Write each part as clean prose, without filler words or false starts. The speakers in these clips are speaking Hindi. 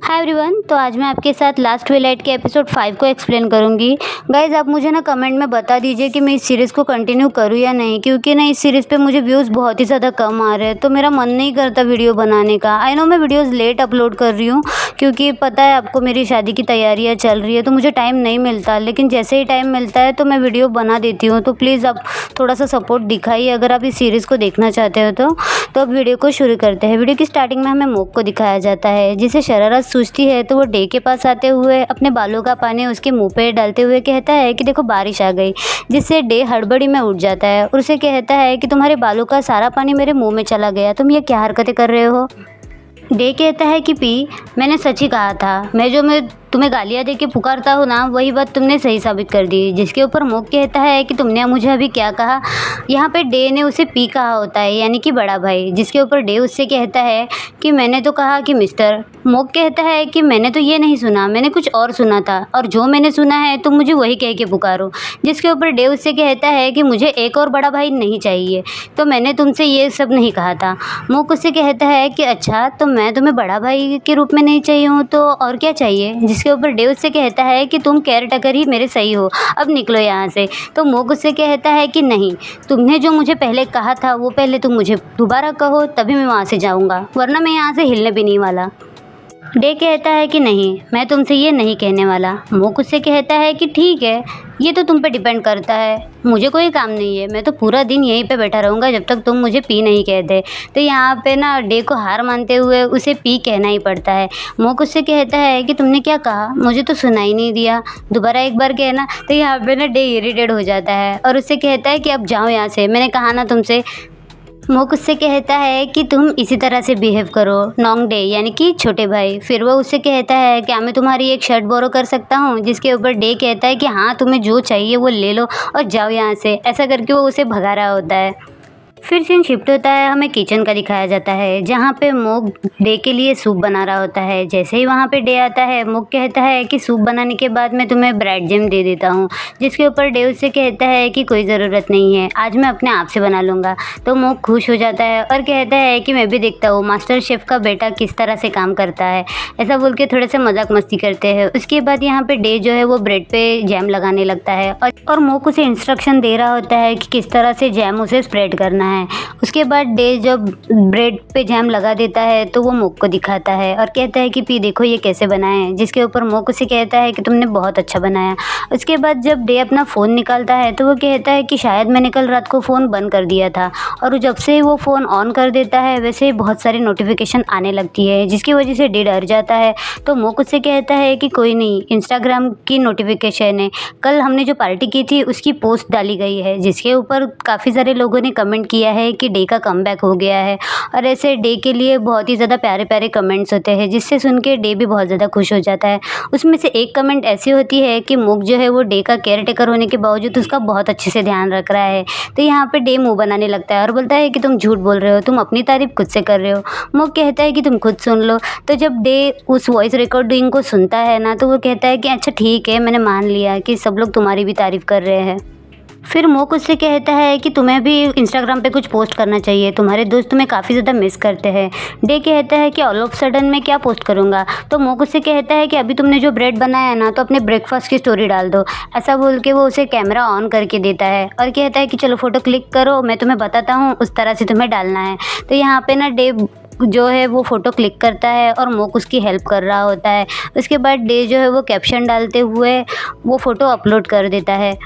हाय एवरीवन, तो आज मैं आपके साथ लास्ट ट्विलाइट के एपिसोड 5 को एक्सप्लेन करूंगी। गाइज, आप मुझे ना कमेंट में बता दीजिए कि मैं इस सीरीज़ को कंटिन्यू करूं या नहीं, क्योंकि ना इस सीरीज़ पे मुझे व्यूज़ बहुत ही ज़्यादा कम आ रहे हैं, तो मेरा मन नहीं करता वीडियो बनाने का। आई नो मैं वीडियोज़ लेट अपलोड कर रही हूँ, क्योंकि पता है आपको मेरी शादी की तैयारियाँ चल रही है, तो मुझे टाइम नहीं मिलता। लेकिन जैसे ही टाइम मिलता है तो मैं वीडियो बना देती हूँ। तो प्लीज़ आप थोड़ा सा सपोर्ट दिखाइए अगर आप इस सीरीज़ को देखना चाहते हो तो अब वीडियो को शुरू करते हैं। वीडियो की स्टार्टिंग में हमें मोक को दिखाया जाता है, जिसे शरारत सूझती है तो वो डे के पास आते हुए अपने बालों का पानी उसके मुंह पे डालते हुए कहता है कि देखो बारिश आ गई, जिससे डे हड़बड़ी में उठ जाता है और उसे कहता है कि तुम्हारे बालों का सारा पानी मेरे मुंह में चला गया, तुम ये क्या हरकतें कर रहे हो। डे कहता है कि पी, मैंने सच ही कहा था, मैं तुम्हें गालियाँ दे के पुकारता हूँ ना, वही बात तुमने सही साबित कर दी। जिसके ऊपर मोक कहता है कि तुमने मुझे अभी क्या कहा। यहाँ पे डे ने उसे पी कहा होता है, यानी कि बड़ा भाई। जिसके ऊपर डे उससे कहता है कि मैंने तो कहा कि मिस्टर। मोक कहता है कि मैंने तो ये नहीं सुना, मैंने कुछ और सुना था, और जो मैंने सुना है तुम मुझे वही कह के पुकारो। जिसके ऊपर डे उससे कहता है कि मुझे एक और बड़ा भाई नहीं चाहिए, तो मैंने तुमसे ये सब नहीं कहा था। मोक उससे कहता है कि अच्छा, तो मैं तुम्हें बड़ा भाई के रूप में नहीं चाहिए हूँ तो और क्या चाहिए। जिसके ऊपर डे उससे कहता है कि तुम केयर टेकर ही मेरे सही हो, अब निकलो यहाँ से। तो मोक उससे कहता है कि नहीं, तुमने जो मुझे पहले कहा था वो पहले तुम मुझे दोबारा कहो, तभी मैं वहाँ से जाऊँगा, वरना मैं यहाँ से हिलने भी नहीं वाला। डे कहता है कि नहीं, मैं तुमसे ये नहीं कहने वाला। मोक उससे कहता है कि ठीक है, ये तो तुम पे डिपेंड करता है, मुझे कोई काम नहीं है, मैं तो पूरा दिन यहीं पे बैठा रहूँगा जब तक तुम मुझे पी नहीं कहते। तो यहाँ पे ना डे को हार मानते हुए उसे पी कहना ही पड़ता है। मोक उससे कहता है कि तुमने क्या कहा, मुझे तो सुना ही नहीं दिया, दोबारा एक बार कहना। तो यहाँ पे ना डे इरिटेट हो जाता है और उससे कहता है कि अब जाओ यहाँ से, मैंने कहा ना तुमसे। मोक उससे कहता है कि तुम इसी तरह से बिहेव करो नॉन्ग डे, यानी कि छोटे भाई। फिर वो उससे कहता है क्या मैं तुम्हारी एक शर्ट बोरो कर सकता हूँ। जिसके ऊपर डे कहता है कि हाँ, तुम्हें जो चाहिए वो ले लो और जाओ यहाँ से। ऐसा करके वो उसे भगा रहा होता है। फिर सीन शिफ्ट होता है, हमें किचन का दिखाया जाता है, जहाँ पे मोक डे के लिए सूप बना रहा होता है। जैसे ही वहाँ पे डे आता है, मोक कहता है कि सूप बनाने के बाद मैं तुम्हें ब्रेड जैम दे देता हूँ। जिसके ऊपर डे उससे कहता है कि कोई ज़रूरत नहीं है, आज मैं अपने आप से बना लूँगा। तो मोक खुश हो जाता है और कहता है कि मैं भी देखता हूँ मास्टर शेफ़ का बेटा किस तरह से काम करता है। ऐसा बोल के थोड़ा सा मजाक मस्ती करते हैं। उसके बाद यहाँ पे डे जो है वो ब्रेड पे जैम लगाने लगता है और मोक उसे इंस्ट्रक्शन दे रहा होता है कि किस तरह से जैम उसे स्प्रेड करना है। उसके बाद डे जब ब्रेड पे जैम लगा देता है तो वो मोक को दिखाता है और कहता है कि पी देखो ये कैसे बनाए हैं। जिसके ऊपर मोक उसे कहता है कि तुमने बहुत अच्छा बनाया। उसके बाद जब डे अपना फ़ोन निकालता है तो वो कहता है कि शायद मैंने कल रात को फ़ोन बंद कर दिया था, और जब से वो फ़ोन ऑन कर देता है वैसे बहुत सारी नोटिफिकेशन आने लगती है, जिसकी वजह से डे डर जाता है। तो मोक उससे कहता है कि कोई नहीं, इंस्टाग्राम की नोटिफिकेशन है, कल हमने जो पार्टी की थी उसकी पोस्ट डाली गई है। जिसके ऊपर काफ़ी सारे लोगों ने कमेंट किया है कि डे का कमबैक हो गया है, और ऐसे डे के लिए बहुत ही ज़्यादा प्यारे प्यारे कमेंट्स होते हैं, जिससे सुन के डे भी बहुत ज़्यादा खुश हो जाता है। उसमें से एक कमेंट ऐसी होती है कि मोक जो है वो डे का केयर टेकर होने के बावजूद उसका बहुत अच्छे से ध्यान रख रहा है। तो यहाँ पे डे मुँह बनाने लगता है और बोलता है कि तुम झूठ बोल रहे हो, तुम अपनी तारीफ खुद से कर रहे हो। मोक कहता है कि तुम खुद सुन लो। तो जब डे उस वॉइस रिकॉर्डिंग को सुनता है ना, तो वो कहता है कि अच्छा ठीक है, मैंने मान लिया कि सब लोग तुम्हारी भी तारीफ कर रहे हैं। फिर मोक उससे कहता है कि तुम्हें भी इंस्टाग्राम पे कुछ पोस्ट करना चाहिए, तुम्हारे दोस्त तुम्हें काफ़ी ज़्यादा मिस करते हैं। डे कहता है कि ऑल ऑफ सडन मैं क्या पोस्ट करूँगा। तो मोक उससे कहता है कि अभी तुमने जो ब्रेड बनाया ना, तो अपने ब्रेकफास्ट की स्टोरी डाल दो। ऐसा बोल के वो उसे कैमरा ऑन करके देता है और कहता है कि चलो फ़ोटो क्लिक करो, मैं तुम्हें बताता हूँ उस तरह से तुम्हें डालना है। तो यहाँ पे ना डे जो है वो फ़ोटो क्लिक करता है और मोक उसकी हेल्प कर रहा होता है। उसके बाद डे जो है वो कैप्शन डालते हुए वो फ़ोटो अपलोड कर देता है।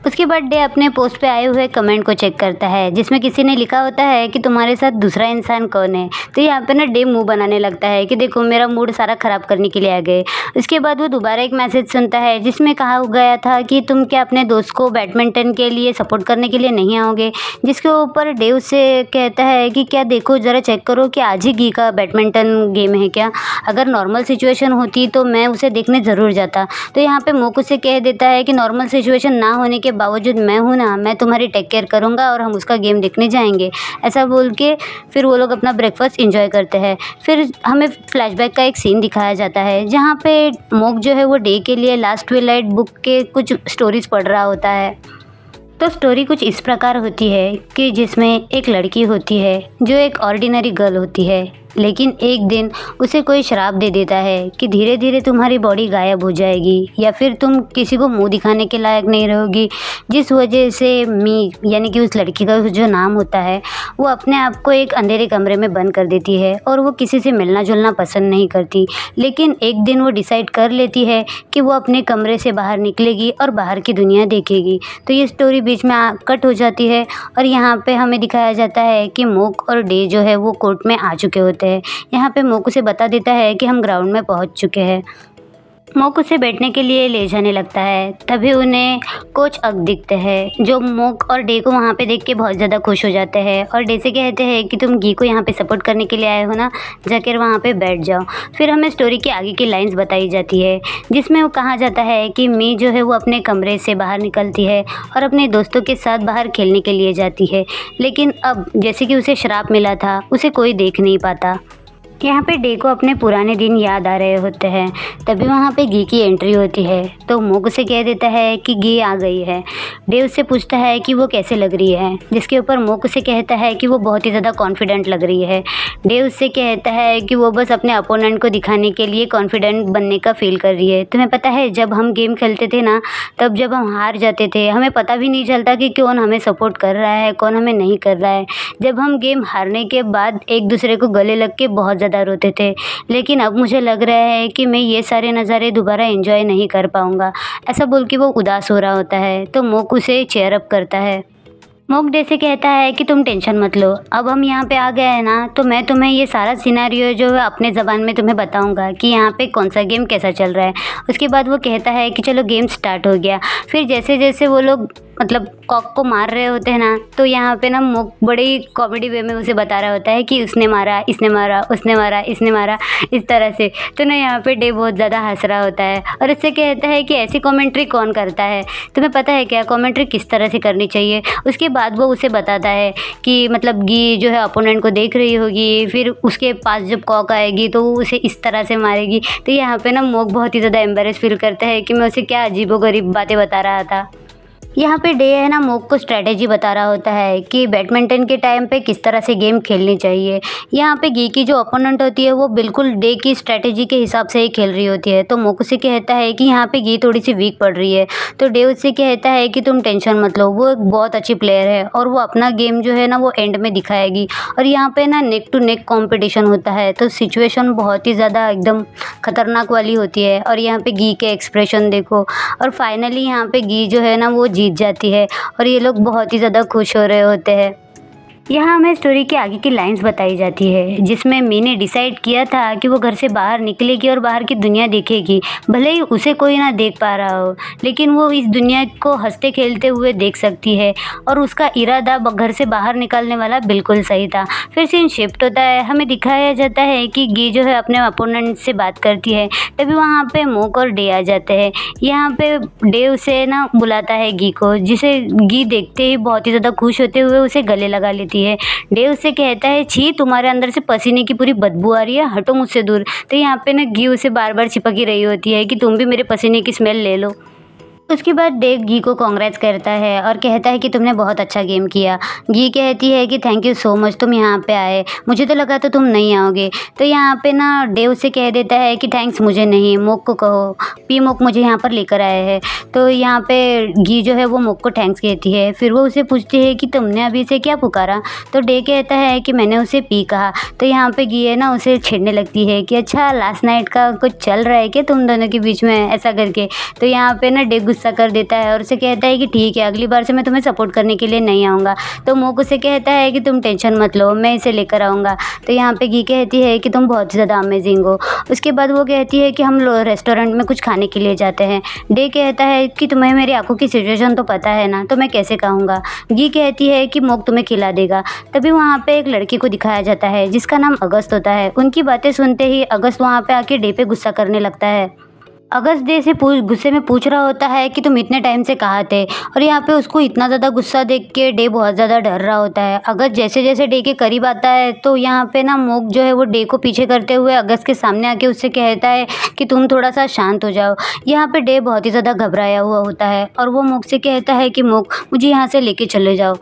उसके बाद डे अपने पोस्ट पे आए हुए कमेंट को चेक करता है, जिसमें किसी ने लिखा होता है कि तुम्हारे साथ दूसरा इंसान कौन है। तो यहाँ पे ना डे मुंह बनाने लगता है कि देखो मेरा मूड सारा ख़राब करने के लिए आ गए। उसके बाद वो दोबारा एक मैसेज सुनता है जिसमें कहा गया था कि तुम क्या अपने दोस्त को बैडमिंटन के लिए सपोर्ट करने के लिए नहीं आओगे। जिसके ऊपर डे उससे कहता है कि क्या देखो ज़रा चेक करो कि आज ही का बैडमिंटन गेम है क्या, अगर नॉर्मल सिचुएशन होती तो मैं उसे देखने ज़रूर जाता। तो यहाँ पे मोक उसे कह देता है कि नॉर्मल सिचुएशन ना होने के बावजूद मैं हूँ ना, मैं तुम्हारी टेक केयर करूँगा और हम उसका गेम देखने जाएंगे। ऐसा बोल के फिर वो लोग अपना ब्रेकफास्ट एंजॉय करते हैं। फिर हमें फ्लैशबैक का एक सीन दिखाया जाता है जहाँ पे मोक जो है वो डे के लिए लास्ट ट्विलाइट बुक के कुछ स्टोरीज पढ़ रहा होता है। तो स्टोरी कुछ इस प्रकार होती है कि जिसमें एक लड़की होती है जो एक ऑर्डिनरी गर्ल होती है, लेकिन एक दिन उसे कोई श्राप दे देता है कि धीरे धीरे तुम्हारी बॉडी गायब हो जाएगी या फिर तुम किसी को मुंह दिखाने के लायक नहीं रहोगी, जिस वजह से मी यानी कि उस लड़की का जो नाम होता है वो अपने आप को एक अंधेरे कमरे में बंद कर देती है और वो किसी से मिलना जुलना पसंद नहीं करती। लेकिन एक दिन वो डिसाइड कर लेती है कि वो अपने कमरे से बाहर निकलेगी और बाहर की दुनिया देखेगी। तो ये स्टोरी बीच में कट हो जाती है और यहाँ पे हमें दिखाया जाता है कि मोक और डे जो है वो कोर्ट में आ चुके होते हैं। यहाँ पे मोक उसे बता देता है कि हम ग्राउंड में पहुँच चुके हैं। मोक उसे बैठने के लिए ले जाने लगता है। तभी उन्हें कोच अग दिखते हैं जो मोक और डे को वहाँ पे देख के बहुत ज़्यादा खुश हो जाते हैं और डे से कहते हैं कि तुम गी को यहाँ पे सपोर्ट करने के लिए आए हो ना, जाकर वहाँ पे बैठ जाओ। फिर हमें स्टोरी के आगे की लाइंस बताई जाती है जिसमें वो कहा जाता है कि मी जो है वो अपने कमरे से बाहर निकलती है और अपने दोस्तों के साथ बाहर खेलने के लिए जाती है। लेकिन अब जैसे कि उसे श्राप मिला था उसे कोई देख नहीं पाता। यहाँ पे डे को अपने पुराने दिन याद आ रहे होते हैं। तभी वहाँ पे गी की एंट्री होती है तो मोक उसे कह देता है कि गी आ गई है। डे उससे पूछता है कि वो कैसे लग रही है, जिसके ऊपर मोक उसे कहता है कि वो बहुत ही ज़्यादा कॉन्फिडेंट लग रही है। डे उससे कहता है कि वो बस अपने अपोनेंट को दिखाने के लिए कॉन्फिडेंट बनने का फील कर रही है। तुम्हें पता है जब हम गेम खेलते थे ना, तब जब हम हार जाते थे हमें पता भी नहीं चलता कि कौन हमें सपोर्ट कर रहा है कौन हमें नहीं कर रहा है। जब हम गेम हारने के बाद एक दूसरे को गले लग के बहुत ज़्यादा रोते थे, लेकिन अब मुझे लग रहा है कि मैं ये सारे नज़ारे दोबारा एंजॉय नहीं कर पाऊँगा। ऐसा बोल के वो उदास हो रहा होता है तो मोक उसे चेयर अप करता है। मोक डे से कहता है कि तुम टेंशन मत लो, अब हम यहाँ पे आ गए हैं ना तो मैं तुम्हें ये सारा सिनेरियो जो है अपने ज़बान में तुम्हें बताऊँगा कि यहाँ पे कौन सा गेम कैसा चल रहा है। उसके बाद वो कहता है कि चलो गेम स्टार्ट हो गया। फिर जैसे जैसे वो लोग मतलब कॉक को मार रहे होते हैं ना, तो यहाँ पे ना मोक बड़े ही कॉमेडी वे में उसे बता रहा होता है कि उसने मारा, इसने मारा, उसने मारा, इसने मारा, इस तरह से। तो ना यहाँ पे डे बहुत ज़्यादा हंस रहा होता है और उससे कहता है कि ऐसी कॉमेंट्री कौन करता है, तुम्हें पता है क्या कॉमेंट्री किस तरह से करनी चाहिए। उसके बाद वो उसे बताता है कि मतलब गी जो है अपोनेंट को देख रही होगी, फिर उसके पास जब कॉक आएगी तो वो उसे इस तरह से मारेगी। तो यहाँ पे ना मोक बहुत ही ज़्यादा एम्बेरस फील करता है कि मैं उसे क्या अजीबोगरीब बातें बता रहा था। यहाँ पे डे है ना मोक को स्ट्रैटेजी बता रहा होता है कि बैडमिंटन के टाइम पे किस तरह से गेम खेलनी चाहिए। यहाँ पे गी की जो अपोनेंट होती है वो बिल्कुल डे की स्ट्रैटेजी के हिसाब से ही खेल रही होती है। तो मोक उसे कहता है कि यहाँ पे गी थोड़ी सी वीक पड़ रही है। तो डे उससे कहता है कि तुम टेंशन मत लो, वो एक बहुत अच्छी प्लेयर है और वो अपना गेम जो है ना वो एंड में दिखाएगी। और यहाँ पे ना नेक टू नेक कॉम्पिटिशन होता है तो सिचुएशन बहुत ही ज़्यादा एकदम खतरनाक वाली होती है। और यहाँ पे गी के एक्सप्रेशन देखो और फाइनली यहाँ पे गी जो है ना वो जीत जाती है और ये लोग बहुत ही ज़्यादा खुश हो रहे होते हैं। यहाँ हमें स्टोरी के आगे की लाइंस बताई जाती है जिसमें मी ने डिसाइड किया था कि वो घर से बाहर निकलेगी और बाहर की दुनिया देखेगी। भले ही उसे कोई ना देख पा रहा हो, लेकिन वो इस दुनिया को हंसते खेलते हुए देख सकती है और उसका इरादा घर से बाहर निकलने वाला बिल्कुल सही था। फिर सीन शिफ्ट होता है, हमें दिखाया जाता है कि गी जो है अपने अपोनेंट से बात करती है। तभी वहाँ पे मोक और डे आ जाते हैं। यहाँ पे डे उसे ना बुलाता है गी को, जिसे गी देखते ही बहुत ही ज़्यादा खुश होते हुए उसे गले लगा लेती है। डे उससे कहता है छी तुम्हारे अंदर से पसीने की पूरी बदबू आ रही है, हटो मुझसे दूर। तो यहाँ पे ना गी उसे बार बार चिपक ही रही होती है कि तुम भी मेरे पसीने की स्मेल ले लो। उसके बाद डे गी को कांग्रेट्स करता है और कहता है कि तुमने बहुत अच्छा गेम किया। गी कहती है कि थैंक यू सो मच, तुम यहाँ पे आए, मुझे तो लगा तो तुम नहीं आओगे। तो यहाँ पे ना डे उससे कह देता है कि थैंक्स मुझे नहीं, मोक को कहो, पी मोक मुझे यहाँ पर लेकर आए हैं। तो यहाँ पे गी जो है वो मोक को थैंक्स कहती है। फिर वो उसे पूछती है कि तुमने अभी से क्या पुकारा। तो डे कहता है कि मैंने उसे पी कहा। तो यहाँ पे गी है ना उसे छेड़ने लगती है कि अच्छा लास्ट नाइट का कुछ चल रहा है क्या तुम दोनों के बीच में, ऐसा करके। तो यहाँ पे ना डे गुस्सा कर देता है और उसे कहता है कि ठीक है अगली बार से मैं तुम्हें सपोर्ट करने के लिए नहीं आऊँगा। तो मोक उसे कहता है कि तुम टेंशन मत लो, मैं इसे लेकर आऊँगा। तो यहाँ पे गी कहती है कि तुम बहुत ज़्यादा अमेजिंग हो। उसके बाद वो कहती है कि हम लोग रेस्टोरेंट में कुछ खाने के लिए जाते हैं। डे कहता है कि तुम्हें मेरी आंखों की सिचुएशन तो पता है ना, तो मैं कैसे कहूँगा। गी कहती है कि मोक तुम्हें खिला देगा। तभी वहाँ पे एक लड़की को दिखाया जाता है जिसका नाम अगस्त होता है। उनकी बातें सुनते ही अगस्त वहाँ पे आके डे पे गुस्सा करने लगता है। अगस्त डे से गुस्से में पूछ रहा होता है कि तुम इतने टाइम से कहाँ थे। और यहाँ पे उसको इतना ज़्यादा गुस्सा देख के डे बहुत ज़्यादा डर रहा होता है। अगस्त जैसे जैसे डे के करीब आता है तो यहाँ पे ना मोक जो है वो डे को पीछे करते हुए अगस्त के सामने आके उससे कहता है कि तुम थोड़ा सा शांत हो जाओ। यहाँ पे डे बहुत ही ज़्यादा घबराया हुआ होता है और वो मोक से कहता है कि मोक मुझे यहाँ से लेके चले जाओ।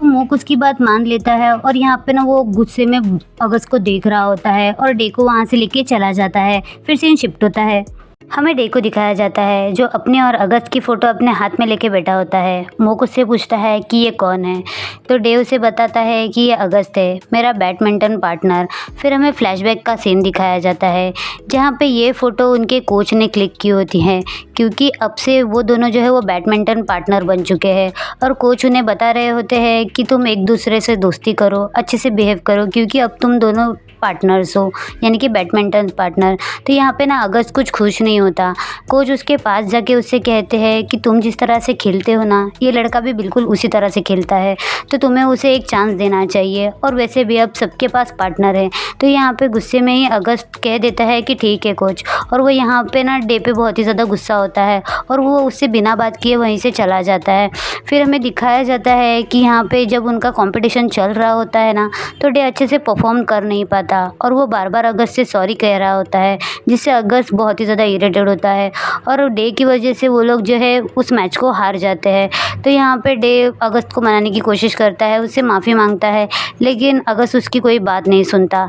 तो मूक उसकी बात मान लेता है और यहाँ पे ना वो गुस्से में अगस्त को देख रहा होता है और डे को वहाँ से लेके चला जाता है। फिर सीन शिफ्ट होता है, हमें डे को दिखाया जाता है जो अपने और अगस्त की फ़ोटो अपने हाथ में लेके बैठा होता है। मूक उससे पूछता है कि ये कौन है, तो डे उसे बताता है कि ये अगस्त है, मेरा बैडमिंटन पार्टनर। फिर हमें फ्लैशबैक का सीन दिखाया जाता है जहाँ पे ये फ़ोटो उनके कोच ने क्लिक की होती है, क्योंकि अब से वो दोनों जो है वो बैडमिंटन पार्टनर बन चुके हैं और कोच उन्हें बता रहे होते हैं कि तुम एक दूसरे से दोस्ती करो, अच्छे से बिहेव करो, क्योंकि अब तुम दोनों पार्टनर्स हो, यानी कि बैडमिंटन पार्टनर। तो यहाँ पे ना अगस्त कुछ खुश नहीं होता। कोच उसके पास जाके उससे कहते हैं कि तुम जिस तरह से खेलते हो ना, ये लड़का भी बिल्कुल उसी तरह से खेलता है, तो तुम्हें उसे एक चांस देना चाहिए, और वैसे भी अब सबके पास पार्टनर है। तो यहाँ पे गुस्से में ही अगस्त कह देता है कि ठीक है कोच, और वो यहाँ पे ना डे पे बहुत ही ज़्यादा गुस्सा होता है और वो उससे बिना बात किए वहीं से चला जाता है। फिर हमें दिखाया जाता है कि यहाँ पे जब उनका कंपटीशन चल रहा होता है ना, तो डे अच्छे से परफॉर्म कर नहीं पाता और वो बार बार अगस्त से सॉरी कह रहा होता है, जिससे अगस्त बहुत ही ज़्यादा इरिटेट होता है और डे की वजह से वो लोग जो है उस मैच को हार जाते हैं। तो यहाँ पे डे अगस्त को मनाने की कोशिश करता है, उससे माफ़ी मांगता है, लेकिन अगस्त उसकी कोई बात नहीं सुनता।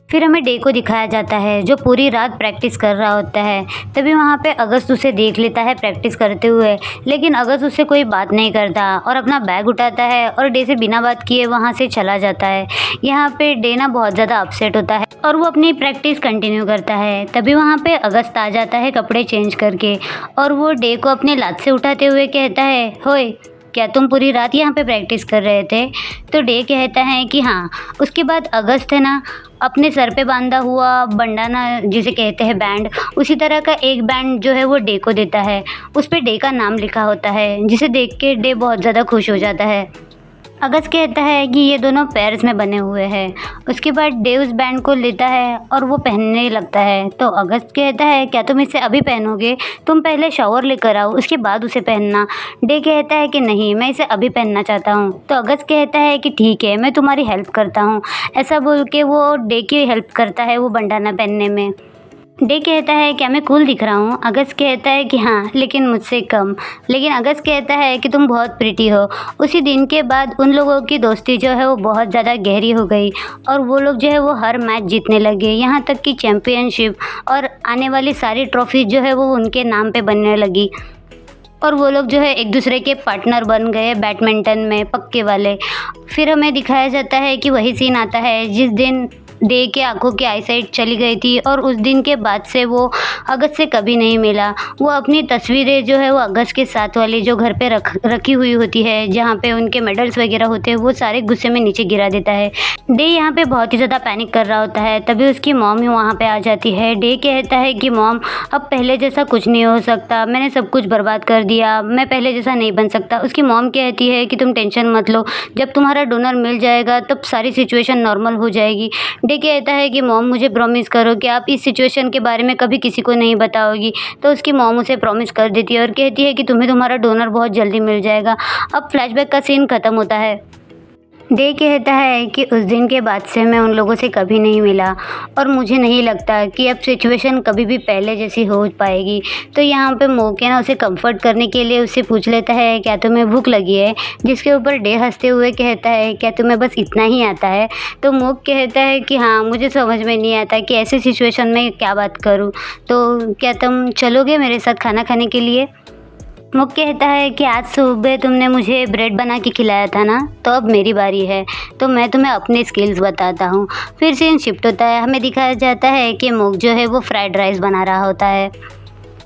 फिर हमें डे को दिखाया जाता है जो पूरी रात प्रैक्टिस कर रहा होता है। तभी वहाँ पे अगस्त उसे देख लेता है प्रैक्टिस करते हुए, लेकिन अगस्त उससे कोई बात नहीं करता और अपना बैग उठाता है और डे से बिना बात किए वहाँ से चला जाता है। यहाँ पे डे ना बहुत ज़्यादा अपसेट होता है और वो अपनी प्रैक्टिस कंटिन्यू करता है। तभी वहाँ पे अगस्त आ जाता है कपड़े चेंज करके, और वो डे को अपने लात से उठाते हुए कहता है, होए क्या तुम पूरी रात यहाँ पे प्रैक्टिस कर रहे थे? तो डे कहता है कि हाँ। उसके बाद अगस्त है ना अपने सर पे बांधा हुआ बंडाना, जिसे कहते हैं बैंड, उसी तरह का एक बैंड जो है वो डे को देता है। उस पे डे का नाम लिखा होता है, जिसे देख के डे बहुत ज़्यादा खुश हो जाता है। अगस्त कहता है कि ये दोनों पेरिस में बने हुए हैं। उसके बाद डे उस बैंड को लेता है और वो पहनने लगता है। तो अगस्त कहता है क्या तुम इसे अभी पहनोगे? तुम पहले शावर लेकर आओ, उसके बाद उसे पहनना। डे कहता है कि नहीं, मैं इसे अभी पहनना चाहता हूँ। तो अगस्त कहता है कि ठीक है, मैं तुम्हारी हेल्प करता हूँ। ऐसा बोल के वो डे की हेल्प करता है वो बंडाना पहनने में। डे कहता है क्या मैं कूल दिख रहा हूँ? अगस्त कहता है कि हाँ, लेकिन मुझसे कम। लेकिन अगस्त कहता है कि तुम बहुत प्रिटी हो। उसी दिन के बाद उन लोगों की दोस्ती जो है वो बहुत ज़्यादा गहरी हो गई और वो लोग जो है वो हर मैच जीतने लगे, यहाँ तक कि चैम्पियनशिप और आने वाली सारी ट्रॉफी जो है वो उनके नाम पे बनने लगी। और वो लोग जो है एक दूसरे के पार्टनर बन गए बैडमिंटन में, पक्के वाले। फिर हमें दिखाया जाता है कि वही सीन आता है जिस दिन डे के आंखों की आईसाइट चली गई थी और उस दिन के बाद से वो अगस्त से कभी नहीं मिला। वो अपनी तस्वीरें जो है वो अगस्त के साथ वाली जो घर पे रखी हुई होती है, जहाँ पे उनके मेडल्स वगैरह होते हैं, वो सारे गुस्से में नीचे गिरा देता है। डे यहाँ पे बहुत ही ज़्यादा पैनिक कर रहा होता है। तभी उसकी मॉम ही वहाँ पे आ जाती है। डे कहता है कि मॉम, अब पहले जैसा कुछ नहीं हो सकता, मैंने सब कुछ बर्बाद कर दिया, मैं पहले जैसा नहीं बन सकता। उसकी मॉम कहती है कि तुम टेंशन मत लो, जब तुम्हारा डोनर मिल जाएगा तब सारी सिचुएशन नॉर्मल हो जाएगी। डे कहता है कि मॉम मुझे प्रॉमिस करो कि आप इस सिचुएशन के बारे में कभी किसी को नहीं बताओगी। तो उसकी मॉम उसे प्रॉमिस कर देती है और कहती है कि तुम्हें तुम्हारा डोनर बहुत जल्दी मिल जाएगा। अब फ्लैशबैक का सीन ख़त्म होता है। डे कहता है कि उस दिन के बाद से मैं उन लोगों से कभी नहीं मिला और मुझे नहीं लगता कि अब सिचुएशन कभी भी पहले जैसी हो पाएगी। तो यहाँ पे मोके ना उसे कंफर्ट करने के लिए उससे पूछ लेता है क्या तुम्हें भूख लगी है? जिसके ऊपर डे हंसते हुए कहता है क्या तुम्हें बस इतना ही आता है? तो मोक कहता है कि हाँ, मुझे समझ में नहीं आता कि ऐसे सिचुएशन में क्या बात करूँ, तो क्या तुम चलोगे मेरे साथ खाना खाने के लिए? मुक कहता है कि आज सुबह तुमने मुझे ब्रेड बना के खिलाया था ना, तो अब मेरी बारी है, तो मैं तुम्हें अपने स्किल्स बताता हूँ। फिर सीन शिफ्ट होता है। हमें दिखाया जाता है कि मुक जो है वो फ्राइड राइस बना रहा होता है।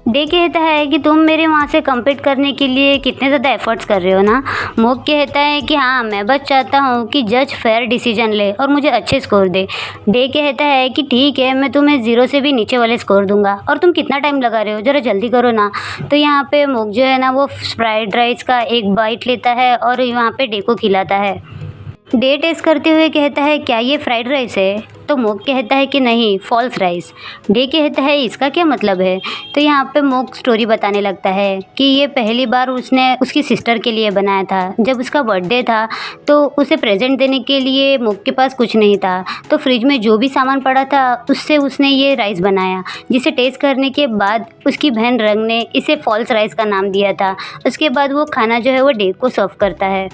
डे कहता है कि तुम मेरे वहाँ से कम्पीट करने के लिए कितने ज़्यादा एफर्ट्स कर रहे हो ना। मोक कहता है कि हाँ, मैं बस चाहता हूँ कि जज फेयर डिसीजन ले और मुझे अच्छे स्कोर दे। डे कहता है कि ठीक है, मैं तुम्हें 0 से भी नीचे वाले स्कोर दूंगा। और तुम कितना टाइम लगा रहे हो, ज़रा जल्दी करो ना। तो यहाँ पे मोक जो है ना वो फ्राइड राइस का एक बाइट लेता है और यहाँ पे डे को खिलाता है। डे टेस्ट करते हुए कहता है क्या ये फ्राइड राइस है? तो मोक कहता है कि नहीं, फॉल्स राइस। डे कहता है इसका क्या मतलब है? तो यहाँ पे मोक स्टोरी बताने लगता है कि ये पहली बार उसने उसकी सिस्टर के लिए बनाया था। जब उसका बर्थडे था तो उसे प्रेजेंट देने के लिए मोक के पास कुछ नहीं था, तो फ्रिज में जो भी सामान पड़ा था उससे उसने ये राइस बनाया, जिसे टेस्ट करने के बाद उसकी बहन रंग ने इसे फॉल्स राइस का नाम दिया था। उसके बाद वो खाना जो है वो डे को सर्व करता है।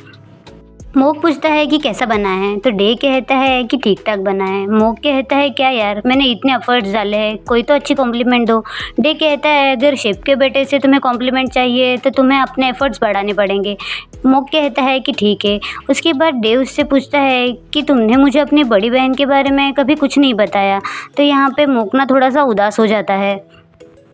मोक पूछता है कि कैसा बना है, तो डे कहता है कि ठीक ठाक बना है। मोक कहता है क्या यार, मैंने इतने एफर्ट्स डाले हैं, कोई तो अच्छी कॉम्प्लीमेंट दो। डे कहता है अगर शेफ के बेटे से तुम्हें कॉम्प्लीमेंट चाहिए तो तुम्हें अपने एफर्ट्स बढ़ाने पड़ेंगे। मोक कहता है कि ठीक है। उसके बाद डे उससे पूछता है कि तुमने मुझे अपनी बड़ी बहन के बारे में कभी कुछ नहीं बताया। तो यहाँ पे मोक ना थोड़ा सा उदास हो जाता है।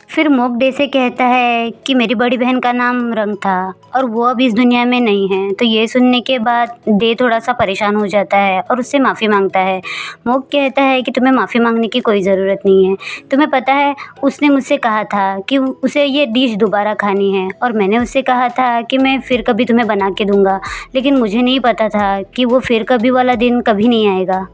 फिर मोक डे से कहता है कि मेरी बड़ी बहन का नाम रंग था और वो अब इस दुनिया में नहीं है। तो ये सुनने के बाद डे थोड़ा सा परेशान हो जाता है और उससे माफ़ी मांगता है। मोक कहता है कि तुम्हें माफ़ी मांगने की कोई ज़रूरत नहीं है। तुम्हें पता है उसने मुझसे कहा था कि उसे ये डिश दोबारा खानी है और मैंने उससे कहा था कि मैं फिर कभी तुम्हें बना के दूँगा, लेकिन मुझे नहीं पता था कि वो फिर कभी वाला दिन कभी नहीं आएगा।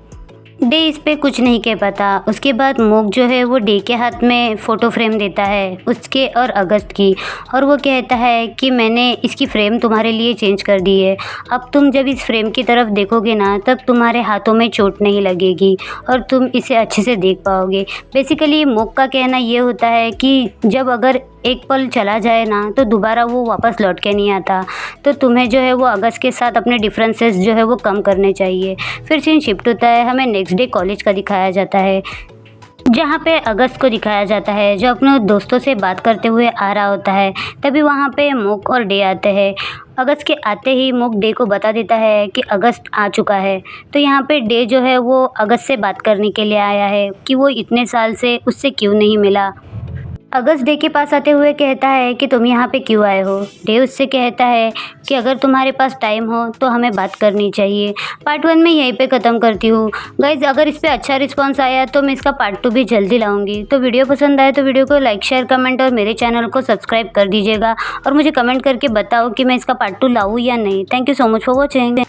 डे इस पे कुछ नहीं कह पाता। उसके बाद मोक जो है वो डे के हाथ में फ़ोटो फ्रेम देता है उसके और अगस्त की, और वो कहता है कि मैंने इसकी फ्रेम तुम्हारे लिए चेंज कर दी है। अब तुम जब इस फ्रेम की तरफ देखोगे ना तब तुम्हारे हाथों में चोट नहीं लगेगी और तुम इसे अच्छे से देख पाओगे। बेसिकली मोक का कहना ये होता है कि जब अगर एक पल चला जाए ना तो दोबारा वो वापस लौट के नहीं आता। तो तुम्हें जो है वो अगस्त के साथ अपने डिफरेंसेस जो है वो कम करने चाहिए। फिर सीन शिफ्ट होता है, हमें नेक्स्ट डे कॉलेज का दिखाया जाता है, जहाँ पे अगस्त को दिखाया जाता है जो अपने दोस्तों से बात करते हुए आ रहा होता है। तभी वहाँ पे मोक और डे आते हैं। अगस्त के आते ही मोक डे को बता देता है कि अगस्त आ चुका है। तो यहाँ पे डे जो है वो अगस्त से बात करने के लिए आया है कि वो इतने साल से उससे क्यों नहीं मिला। अगस्त डे के पास आते हुए कहता है कि तुम यहाँ पे क्यों आए हो। डे उससे कहता है कि अगर तुम्हारे पास टाइम हो तो हमें बात करनी चाहिए। पार्ट 1 में यहीं पे ख़त्म करती हूँ। गाइज़ अगर इस पे अच्छा रिस्पांस आया तो मैं इसका पार्ट 2 भी जल्दी लाऊंगी। तो वीडियो पसंद आए तो वीडियो को लाइक शेयर कमेंट और मेरे चैनल को सब्सक्राइब कर दीजिएगा और मुझे कमेंट करके बताओ कि मैं इसका पार्ट 2 लाऊँ या नहीं। Thank you so much for watching.